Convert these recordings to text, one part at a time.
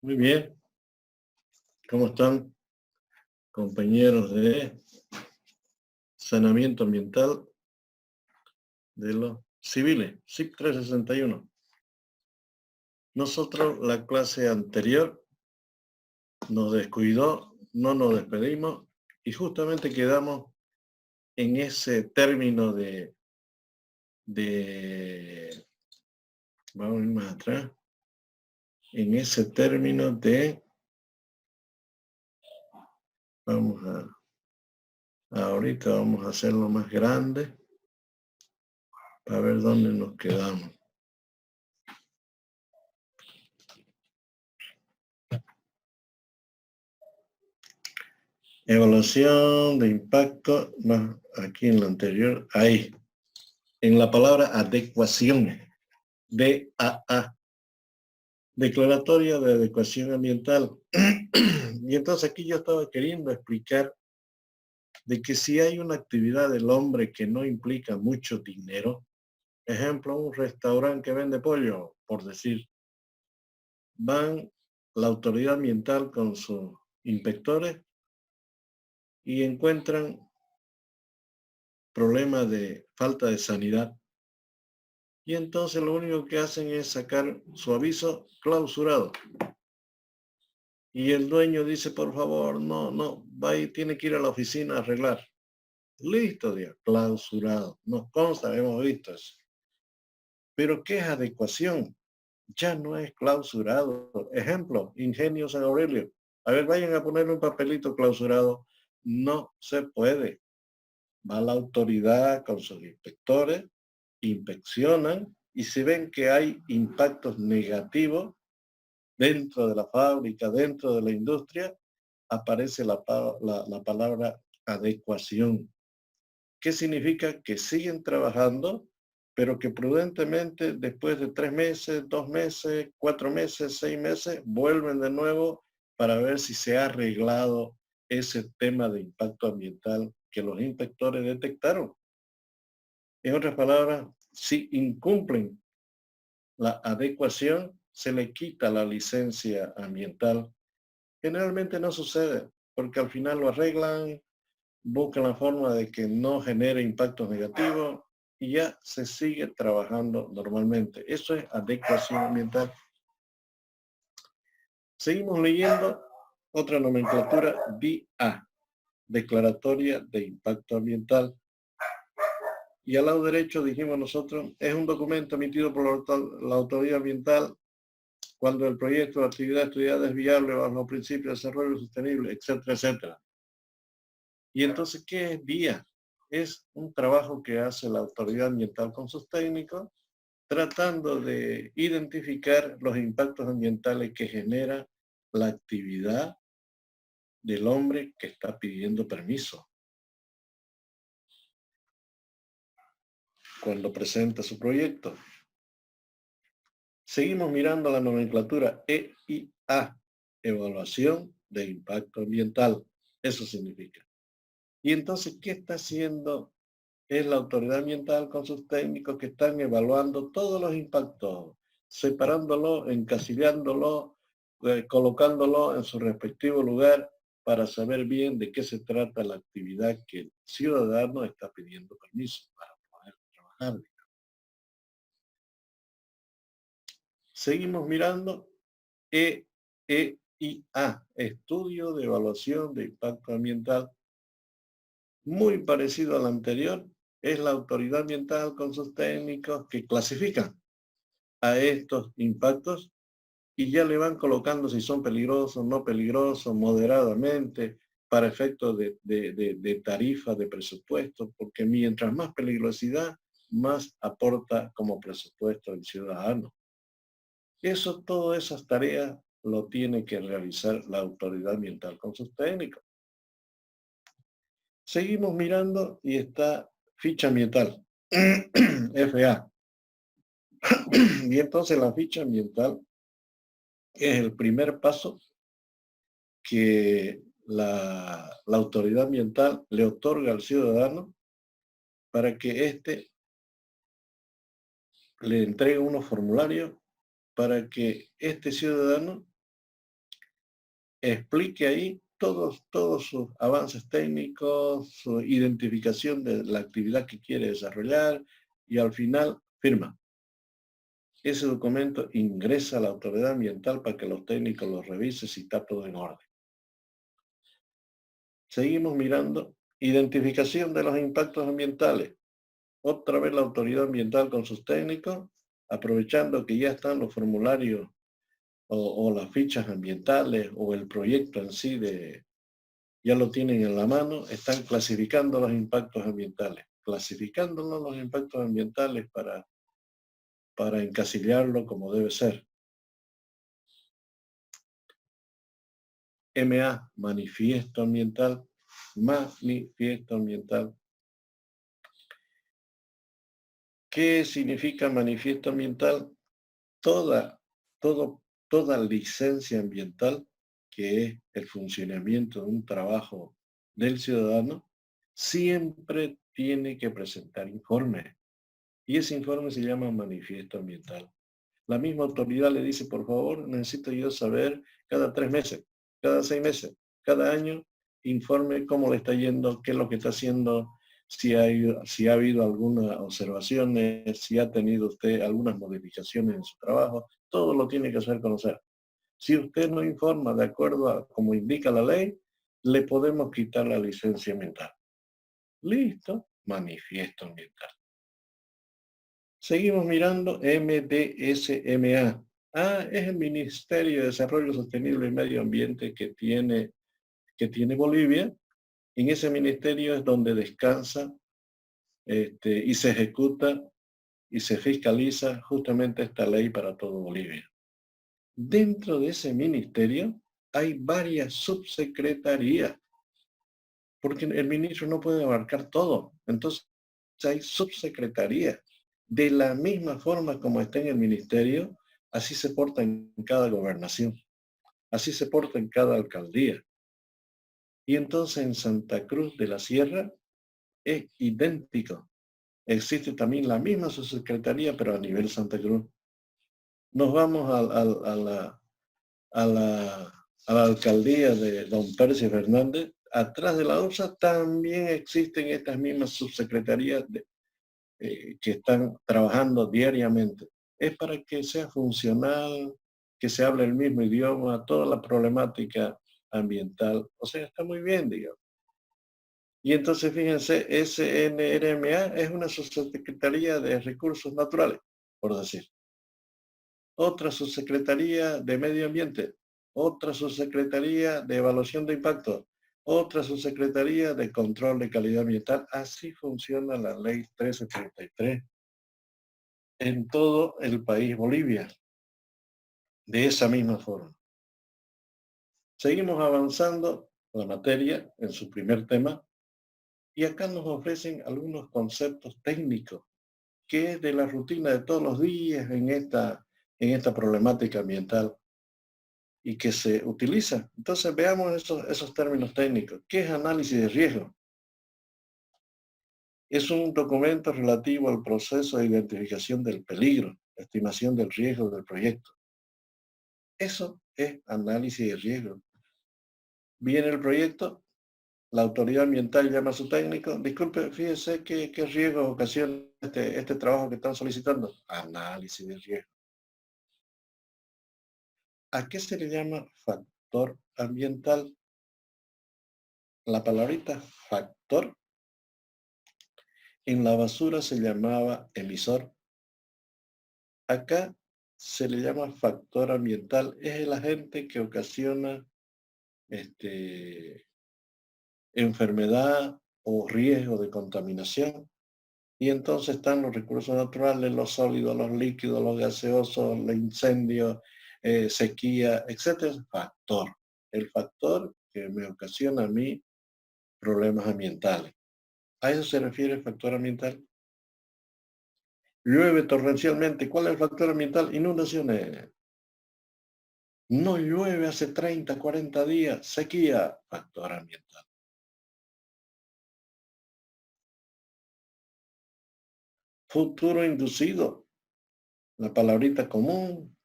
Muy bien, ¿cómo están, compañeros de saneamiento ambiental de los civiles, CIP 361? Nosotros, la clase anterior, nos descuidó, no nos despedimos y justamente quedamos en ese término vamos a ir más atrás, en ese término ahorita vamos a hacerlo más grande para ver dónde nos quedamos. Evaluación de impacto, más aquí en lo anterior, ahí, en la palabra adecuación, DAA, declaratoria de adecuación ambiental. Y entonces aquí yo estaba queriendo explicar de que si hay una actividad del hombre que no implica mucho dinero, ejemplo, un restaurante que vende pollo, por decir, van la autoridad ambiental con sus inspectores y encuentran problemas de falta de sanidad. Y entonces lo único que hacen es sacar su aviso clausurado. Y el dueño dice, por favor, no, va y tiene que ir a la oficina a arreglar. Listo, Dios, clausurado. Nos consta, hemos visto eso. Pero ¿qué es adecuación? Ya no es clausurado. Ejemplo, Ingenio San Aurelio. A ver, vayan a ponerle un papelito clausurado. No se puede. Va la autoridad con sus inspectores, inspeccionan y si ven que hay impactos negativos dentro de la fábrica, dentro de la industria, aparece la palabra adecuación. ¿Qué significa? Que siguen trabajando, pero que prudentemente después de 3 meses, 2 meses, 4 meses, 6 meses, vuelven de nuevo para ver si se ha arreglado ese tema de impacto ambiental que los inspectores detectaron. En otras palabras, si incumplen la adecuación, se le quita la licencia ambiental. Generalmente no sucede, porque al final lo arreglan, buscan la forma de que no genere impactos negativos y ya se sigue trabajando normalmente. Eso es adecuación ambiental. Seguimos leyendo otra nomenclatura, DA, Declaratoria de Impacto Ambiental. Y al lado derecho dijimos nosotros, es un documento emitido por la autoridad ambiental cuando el proyecto de actividad estudiada es viable bajo los principios de desarrollo sostenible, etcétera, etcétera. Y entonces, ¿qué es VIA? Es un trabajo que hace la autoridad ambiental con sus técnicos, tratando de identificar los impactos ambientales que genera la actividad del hombre que está pidiendo permiso cuando presenta su proyecto. Seguimos mirando la nomenclatura EIA, Evaluación de Impacto Ambiental. Eso significa. Y entonces, ¿qué está haciendo? Es la autoridad ambiental con sus técnicos que están evaluando todos los impactos, separándolo, encasillándolo, colocándolo en su respectivo lugar para saber bien de qué se trata la actividad que el ciudadano está pidiendo permiso para poder trabajar. Seguimos mirando EEIA, Estudio de Evaluación de Impacto Ambiental. Muy parecido al anterior, es la autoridad ambiental con sus técnicos que clasifican a estos impactos y ya le van colocando si son peligrosos, no peligrosos, moderadamente, para efectos de tarifa, de presupuesto, porque mientras más peligrosidad, más aporta como presupuesto el ciudadano. Todas esas tareas lo tiene que realizar la autoridad ambiental con sus técnicos. Seguimos mirando y está ficha ambiental, FA. Y entonces la ficha ambiental es el primer paso que la autoridad ambiental le otorga al ciudadano para que éste le entrega unos formularios para que este ciudadano explique ahí todos sus avances técnicos, su identificación de la actividad que quiere desarrollar y al final firma. Ese documento ingresa a la autoridad ambiental para que los técnicos lo revisen si está todo en orden. Seguimos mirando identificación de los impactos ambientales. Otra vez la autoridad ambiental con sus técnicos, aprovechando que ya están los formularios o las fichas ambientales o el proyecto en sí ya lo tienen en la mano, están clasificando los impactos ambientales, clasificándolos los impactos ambientales para encasillarlo como debe ser. MA, manifiesto ambiental, manifiesto ambiental. ¿Qué significa manifiesto ambiental? Toda, toda licencia ambiental, que es el funcionamiento de un trabajo del ciudadano, siempre tiene que presentar informes. Y ese informe se llama manifiesto ambiental. La misma autoridad le dice, por favor, necesito yo saber cada 3 meses, cada 6 meses, cada año, informe cómo le está yendo, qué es lo que está haciendo, si ha habido algunas observaciones, si ha tenido usted algunas modificaciones en su trabajo, todo lo tiene que hacer conocer. Si usted no informa de acuerdo a como indica la ley, le podemos quitar la licencia ambiental. Listo, manifiesto ambiental. Seguimos mirando MDSMA. Es el Ministerio de Desarrollo Sostenible y Medio Ambiente que tiene Bolivia. En ese ministerio es donde descansa y se ejecuta y se fiscaliza justamente esta ley para todo Bolivia. Dentro de ese ministerio hay varias subsecretarías, porque el ministro no puede abarcar todo. Entonces hay subsecretarías. De la misma forma como está en el ministerio, así se porta en cada gobernación, así se porta en cada alcaldía. Y entonces en Santa Cruz de la Sierra es idéntico. Existe también la misma subsecretaría, pero a nivel Santa Cruz. Nos vamos a la alcaldía de don Percy Fernández. Atrás de la URSA también existen estas mismas subsecretarías que están trabajando diariamente. Es para que sea funcional, que se hable el mismo idioma, toda la problemática ambiental. O sea, está muy bien, digamos. Y entonces, fíjense, SNRMA es una subsecretaría de recursos naturales, por decir. Otra subsecretaría de medio ambiente, otra subsecretaría de evaluación de impacto, otra subsecretaría de control de calidad ambiental. Así funciona la ley 1333 en todo el país Bolivia, de esa misma forma. Seguimos avanzando la materia en su primer tema y acá nos ofrecen algunos conceptos técnicos que es de la rutina de todos los días en esta problemática ambiental y que se utiliza. Entonces veamos esos términos técnicos. ¿Qué es análisis de riesgo? Es un documento relativo al proceso de identificación del peligro, estimación del riesgo del proyecto. Eso es análisis de riesgo. Viene el proyecto, la autoridad ambiental llama a su técnico, disculpe, fíjese qué riesgo ocasiona este trabajo que están solicitando. Análisis de riesgo. ¿A qué se le llama factor ambiental? La palabrita factor en la basura se llamaba emisor. Acá se le llama factor ambiental. Es el agente que ocasiona enfermedad o riesgo de contaminación. Y entonces están los recursos naturales, los sólidos, los líquidos, los gaseosos, los incendios, sequía, etc. Factor. El factor que me ocasiona a mí problemas ambientales. ¿A eso se refiere el factor ambiental? Llueve torrencialmente. ¿Cuál es el factor ambiental? Inundaciones. No llueve hace 30, 40 días. Sequía. Factor ambiental. Futuro inducido. la palabrita común,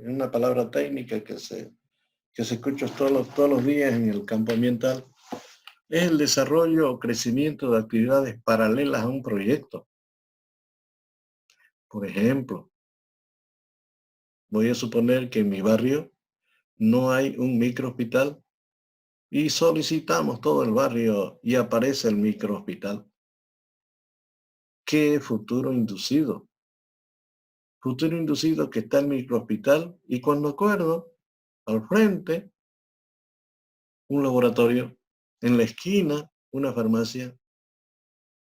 una palabra técnica que se escucha todos los días en el campo ambiental, es el desarrollo o crecimiento de actividades paralelas a un proyecto. Por ejemplo, voy a suponer que en mi barrio no hay un microhospital y solicitamos todo el barrio y aparece el microhospital. ¿Qué futuro inducido? Futuro inducido que está el microhospital y cuando acuerdo, al frente, un laboratorio, en la esquina, una farmacia,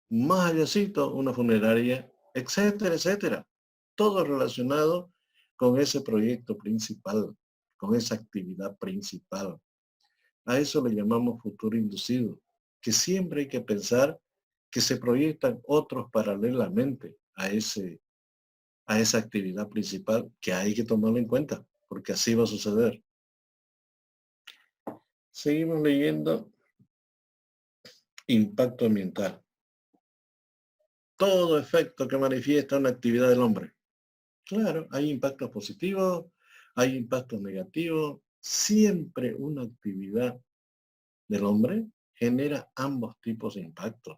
más allácito, una funeraria, etcétera, etcétera. Todo relacionado con ese proyecto principal, con esa actividad principal. A eso le llamamos futuro inducido, que siempre hay que pensar que se proyectan otros paralelamente a esa actividad principal, que hay que tomarlo en cuenta, porque así va a suceder. Seguimos leyendo impacto ambiental. Todo efecto que manifiesta una actividad del hombre. Claro, hay impactos positivos, hay impactos negativos. Siempre una actividad del hombre genera ambos tipos de impactos.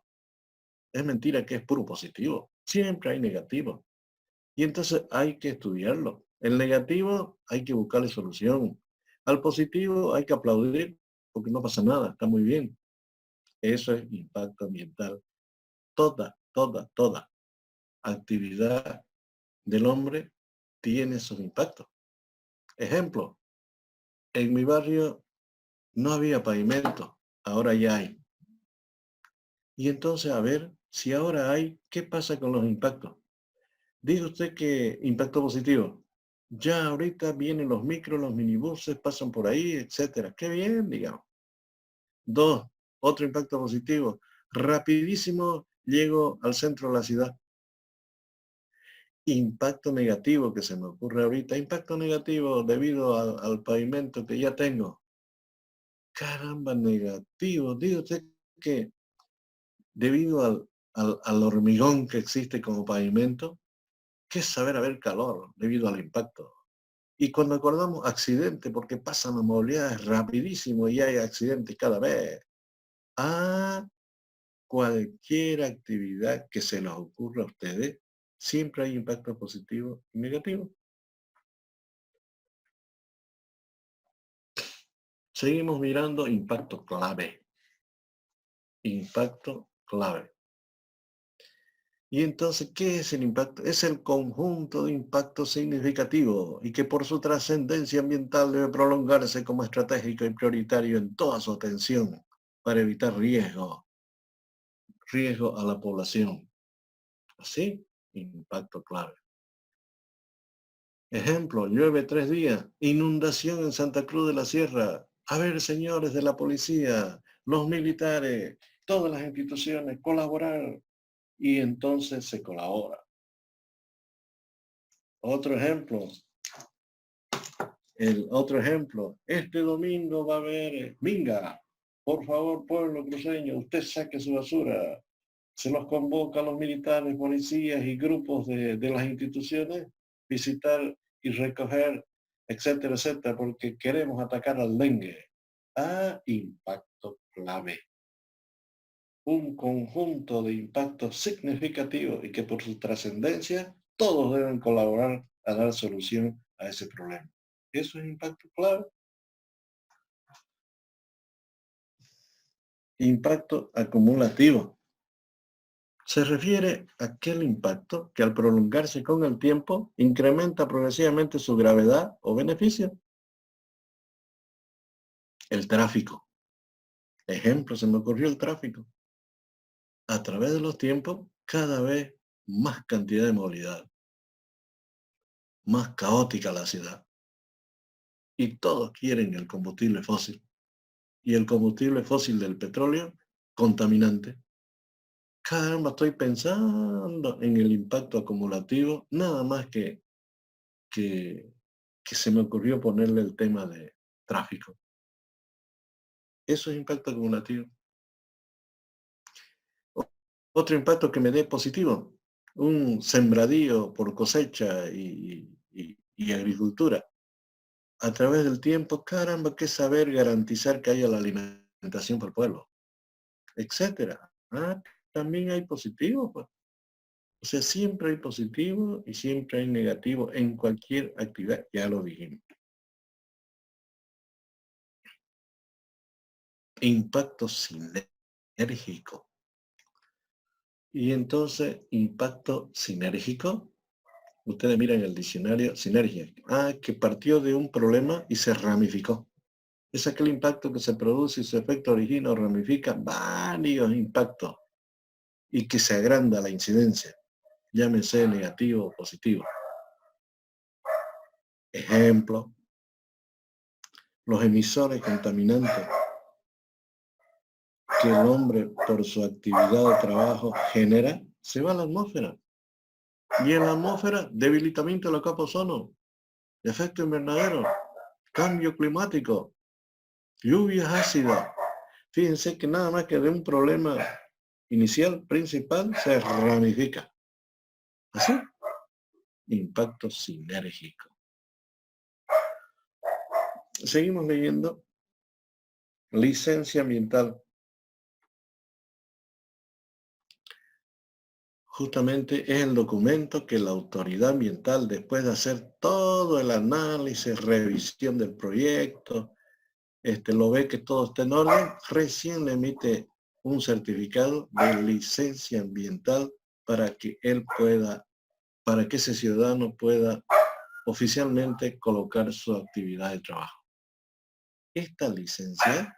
Es mentira que es puro positivo. Siempre hay negativo. Y entonces hay que estudiarlo. El negativo hay que buscarle solución. Al positivo hay que aplaudir porque no pasa nada, está muy bien. Eso es impacto ambiental. Toda actividad del hombre tiene sus impactos. Ejemplo, en mi barrio no había pavimento, ahora ya hay. Y entonces, a ver, si ahora hay, ¿qué pasa con los impactos? Dice usted que impacto positivo. Ya ahorita vienen los micros, los minibuses, pasan por ahí, etcétera. Qué bien, digamos. 2, otro impacto positivo. Rapidísimo llego al centro de la ciudad. Impacto negativo que se me ocurre ahorita. Impacto negativo debido al pavimento que ya tengo. Caramba, negativo. Digo usted que debido al hormigón que existe como pavimento, que es saber haber calor debido al impacto. Y cuando acordamos accidente, porque pasan las movilidades rapidísimo y hay accidentes cada vez. A cualquier actividad que se les ocurra a ustedes, siempre hay impacto positivo y negativo. Seguimos mirando impacto clave. Impacto clave. Y entonces, ¿qué es el impacto? Es el conjunto de impactos significativos y que por su trascendencia ambiental debe prolongarse como estratégico y prioritario en toda su atención para evitar riesgo a la población. Así, impacto clave. Ejemplo, llueve 3 días, inundación en Santa Cruz de la Sierra. A ver, señores de la policía, los militares, todas las instituciones, colaborar. Y entonces se colabora. Otro ejemplo, este domingo va a haber minga. Por favor, pueblo cruceño, usted saque su basura. Se los convoca a los militares, policías y grupos de las instituciones, visitar y recoger, etcétera, etcétera, porque queremos atacar al dengue. Impacto clave. Un conjunto de impactos significativos y que por su trascendencia todos deben colaborar a dar solución a ese problema. Eso es impacto clave. Impacto acumulativo. Se refiere a aquel impacto que al prolongarse con el tiempo incrementa progresivamente su gravedad o beneficio. El tráfico. Ejemplo, se me ocurrió el tráfico. A través de los tiempos, cada vez más cantidad de movilidad, más caótica la ciudad. Y todos quieren el combustible fósil. Y el combustible fósil del petróleo, contaminante. Caramba, estoy pensando en el impacto acumulativo, nada más que se me ocurrió ponerle el tema de tráfico. Eso es impacto acumulativo. Otro impacto que me dé positivo. un sembradío por cosecha y agricultura. A través del tiempo, caramba, que saber garantizar que haya la alimentación para el pueblo, etcétera. También hay positivos, pues. O sea, siempre hay positivo y siempre hay negativo en cualquier actividad, ya lo dijimos. Impacto sinérgico. Y entonces, impacto sinérgico, ustedes miran el diccionario, sinergia. Que partió de un problema y se ramificó. Es aquel impacto que se produce y su efecto origina o ramifica varios impactos y que se agranda la incidencia, llámese negativo o positivo. Ejemplo, los emisores contaminantes que el hombre por su actividad o trabajo genera, se va a la atmósfera. Y en la atmósfera, debilitamiento de la capa ozono, efecto invernadero, cambio climático, lluvias ácidas. Fíjense que nada más que de un problema inicial, principal, se ramifica. ¿Así? Impacto sinérgico. Seguimos leyendo. Licencia ambiental. Justamente es el documento que la autoridad ambiental, después de hacer todo el análisis, revisión del proyecto, lo ve que todo está en orden, recién le emite un certificado de licencia ambiental para que él pueda, para que ese ciudadano pueda oficialmente colocar su actividad de trabajo. Esta licencia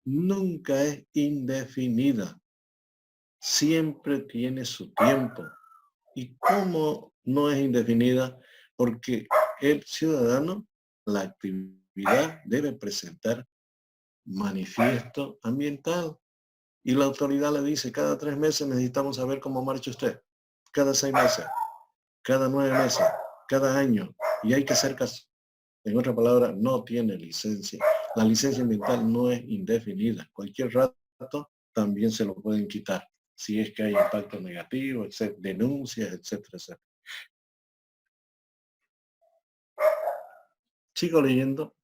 nunca es indefinida, siempre tiene su tiempo. ¿Y cómo no es indefinida? Porque el ciudadano, la actividad debe presentar manifiesto ambiental. Y la autoridad le dice, cada 3 meses necesitamos saber cómo marcha usted. Cada 6 meses, cada 9 meses, cada año. Y hay que hacer caso. En otra palabra, no tiene licencia. La licencia ambiental no es indefinida. Cualquier rato también se lo pueden quitar. Si es que hay impacto negativo, etcétera, denuncias, etcétera, etcétera. Sigo leyendo.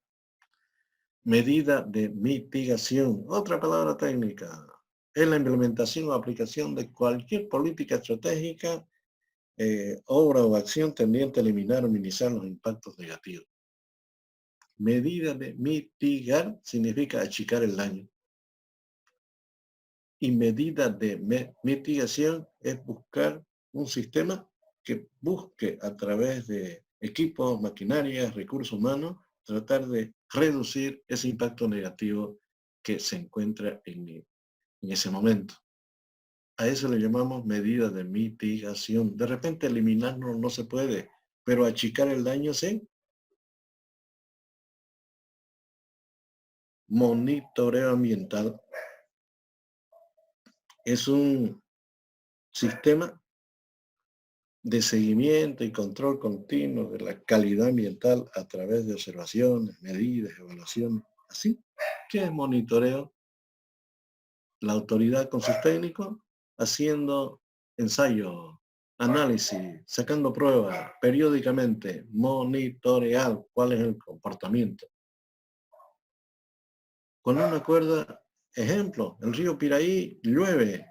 Medida de mitigación. Otra palabra técnica. Es la implementación o aplicación de cualquier política estratégica, obra o acción tendiente a eliminar o minimizar los impactos negativos. Medida de mitigar significa achicar el daño. Y medida de mitigación es buscar un sistema que busque a través de equipos, maquinarias, recursos humanos, tratar de reducir ese impacto negativo que se encuentra en ese momento. A eso le llamamos medida de mitigación. De repente eliminarlo no se puede, pero achicar el daño sí. Monitoreo ambiental es un sistema de seguimiento y control continuo de la calidad ambiental a través de observaciones, medidas, evaluaciones. Así que es monitoreo. La autoridad con sus técnicos haciendo ensayos, análisis, sacando pruebas periódicamente, monitorear cuál es el comportamiento. Con una cuerda, ejemplo, el río Piraí llueve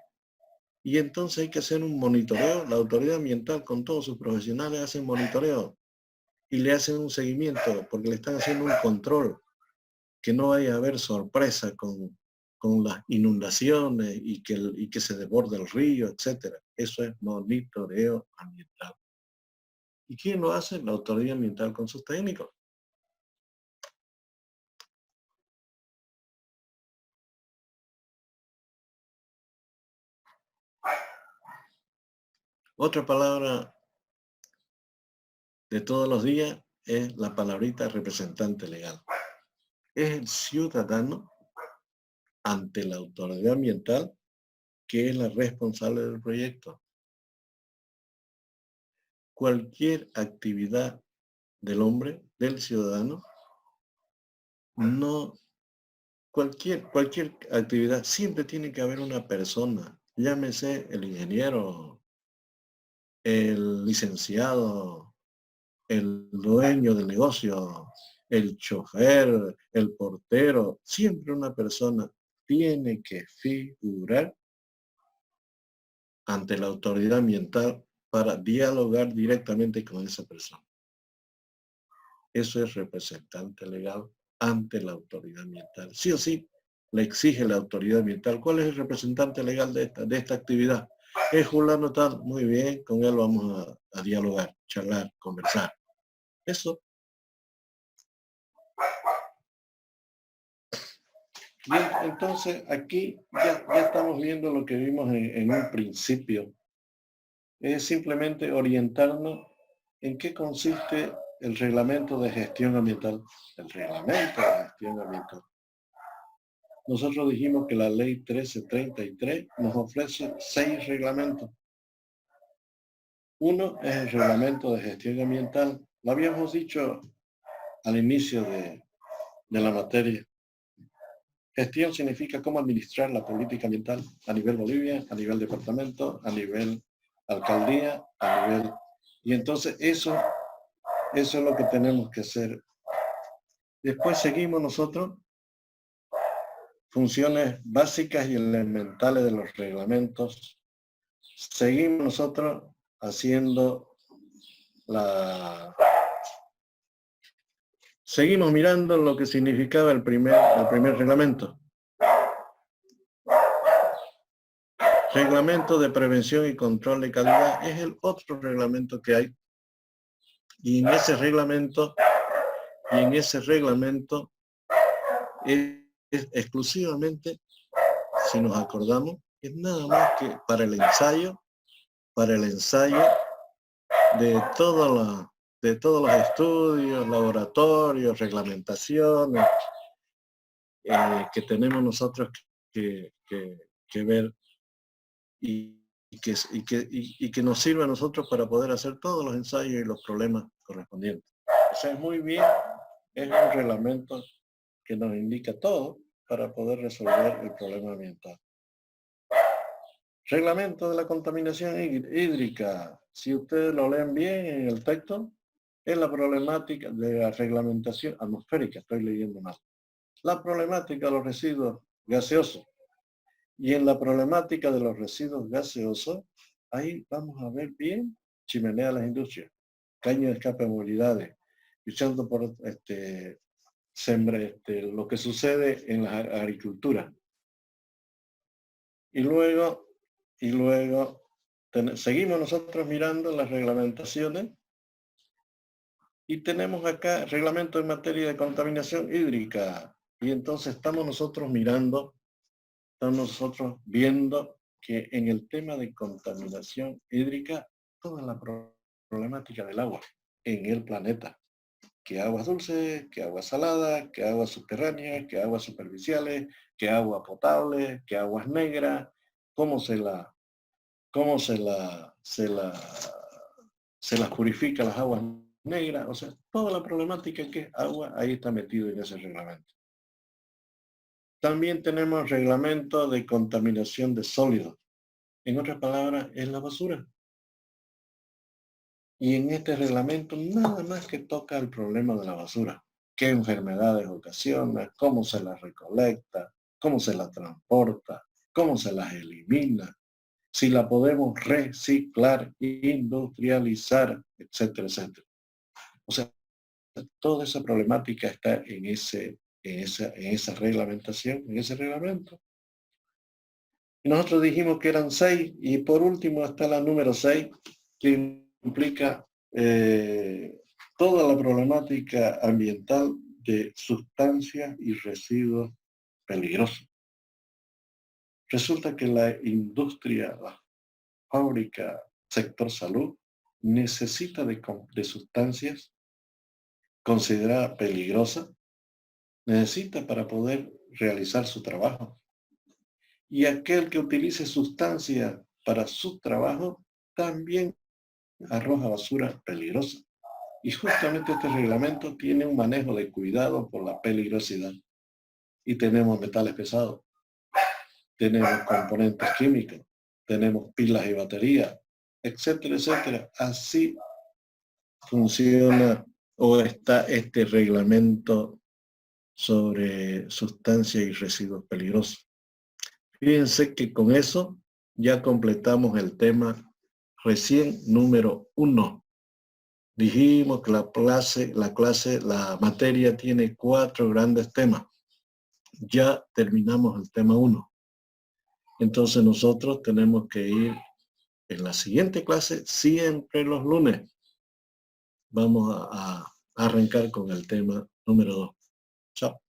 y entonces hay que hacer un monitoreo. La autoridad ambiental con todos sus profesionales hacen monitoreo y le hacen un seguimiento porque le están haciendo un control, que no vaya a haber sorpresa con las inundaciones y que se desborde el río, etcétera. Eso es monitoreo ambiental. ¿Y quién lo hace? La autoridad ambiental con sus técnicos. Otra palabra de todos los días es la palabrita representante legal. Es el ciudadano ante la autoridad ambiental que es la responsable del proyecto. Cualquier actividad del hombre, del ciudadano, no, cualquier actividad, siempre tiene que haber una persona, llámese el ingeniero, el licenciado, el dueño del negocio, el chofer, el portero, siempre una persona tiene que figurar ante la autoridad ambiental para dialogar directamente con esa persona. Eso es representante legal ante la autoridad ambiental. Sí o sí, le exige la autoridad ambiental. ¿Cuál es el representante legal de esta actividad? Es fulano tal, muy bien, con él vamos a dialogar, charlar, conversar. Eso. Bien, entonces aquí ya estamos viendo lo que vimos en un principio. Es simplemente orientarnos en qué consiste el reglamento de gestión ambiental. El reglamento de gestión ambiental. Nosotros dijimos que la ley 1333 nos ofrece 6 reglamentos. Uno es el reglamento de gestión ambiental. Lo habíamos dicho al inicio de la materia. Gestión significa cómo administrar la política ambiental a nivel Bolivia, a nivel departamento, a nivel alcaldía, a nivel... Y entonces eso es lo que tenemos que hacer. Después seguimos nosotros funciones básicas y elementales de los reglamentos. Seguimos nosotros haciendo Seguimos mirando lo que significaba el primer reglamento. Reglamento de prevención y control de calidad es el otro reglamento que hay. Y en ese reglamento es exclusivamente, si nos acordamos, es nada más que para el ensayo de todos los estudios, laboratorios, reglamentaciones que tenemos nosotros que ver y que nos sirve a nosotros para poder hacer todos los ensayos y los problemas correspondientes. O sea, es muy bien, es un reglamento que nos indica todo para poder resolver el problema ambiental. Reglamento de la contaminación hídrica. Si ustedes lo leen bien en el texto, es la problemática de la reglamentación atmosférica, estoy leyendo mal. La problemática de los residuos gaseosos. Y en la problemática de los residuos gaseosos, ahí vamos a ver bien chimenea de las industrias, caño de escape de movilidades, luchando por lo que sucede en la agricultura. Y luego seguimos nosotros mirando las reglamentaciones y tenemos acá reglamento en materia de contaminación hídrica. Y entonces estamos nosotros viendo que en el tema de contaminación hídrica, toda la problemática del agua en el planeta, que aguas dulces, que aguas saladas, que aguas subterráneas, que aguas superficiales, que agua potable, que aguas negras, cómo se las purifica las aguas negras, o sea, toda la problemática que es agua, ahí está metido en ese reglamento. También tenemos reglamento de contaminación de sólidos. En otras palabras, es la basura. Y en este reglamento nada más que toca el problema de la basura. ¿Qué enfermedades ocasiona? ¿Cómo se las recolecta? ¿Cómo se la transporta? ¿Cómo se las elimina? Si la podemos reciclar, industrializar, etcétera, etcétera. O sea, toda esa problemática está en esa reglamentación, en ese reglamento. Y nosotros dijimos que eran 6, y por último está la número 6, que implica toda la problemática ambiental de sustancias y residuos peligrosos. Resulta que la industria, la fábrica, sector salud, necesita de sustancias consideradas peligrosas, necesita para poder realizar su trabajo. Y aquel que utilice sustancias para su trabajo también arroja basura peligrosa. Y justamente este reglamento tiene un manejo de cuidado por la peligrosidad. Y tenemos metales pesados, tenemos componentes químicos, tenemos pilas y baterías, etcétera, etcétera. Así funciona o está este reglamento sobre sustancias y residuos peligrosos. Fíjense que con eso ya completamos el tema recién número 1. Dijimos que la materia tiene 4 grandes temas. Ya terminamos el tema 1. Entonces nosotros tenemos que ir en la siguiente clase, siempre los lunes. Vamos a arrancar con el tema número 2. Chao.